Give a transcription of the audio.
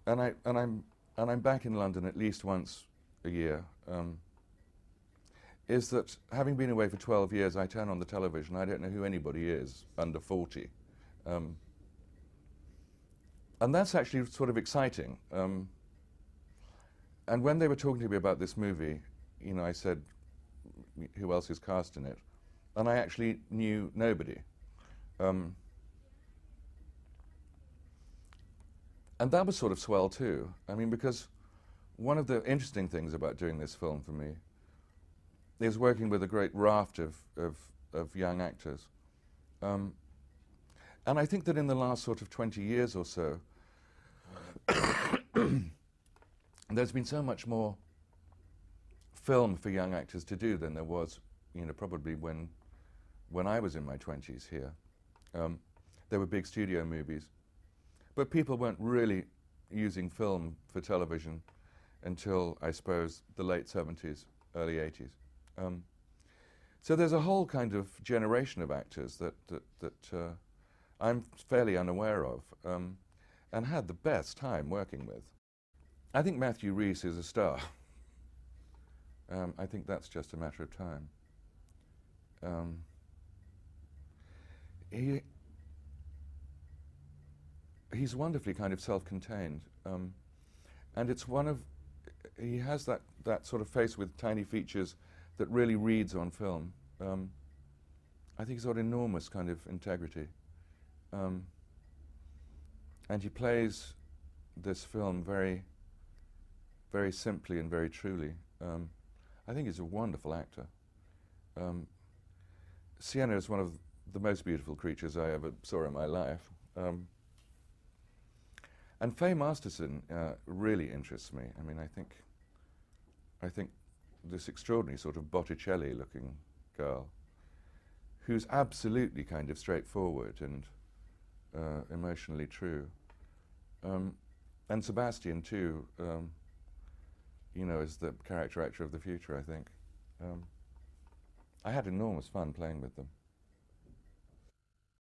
I'm back in London at least once a year. Is that having been away for 12 years, I turn on the television, I don't know who anybody is under 40. And that's actually sort of exciting. And when they were talking to me about this movie, you know, I said, who else is cast in it? And I actually knew nobody. And that was sort of swell too. I mean, because one of the interesting things about doing this film for me is working with a great raft of young actors. And I think that in the last sort of 20 years or so, there's been so much more film for young actors to do than there was, you know, probably when I was in my 20s here. There were big studio movies, but people weren't really using film for television until, I suppose, the late 70s, early 80s. So there's a whole kind of generation of actors that I'm fairly unaware of, and had the best time working with. I think Matthew Rhys is a star. I think that's just a matter of time. He's wonderfully kind of self-contained, and it's he has that sort of face with tiny features that really reads on film. I think he's got enormous kind of integrity, and he plays this film very, very simply and very truly. I think he's a wonderful actor. Sienna is one of the most beautiful creatures I ever saw in my life. And Faye Masterson really interests me. I mean, I think this extraordinary sort of Botticelli-looking girl, who's absolutely kind of straightforward and emotionally true. And Sebastian too, you know, is the character actor of the future, I think. I had enormous fun playing with them.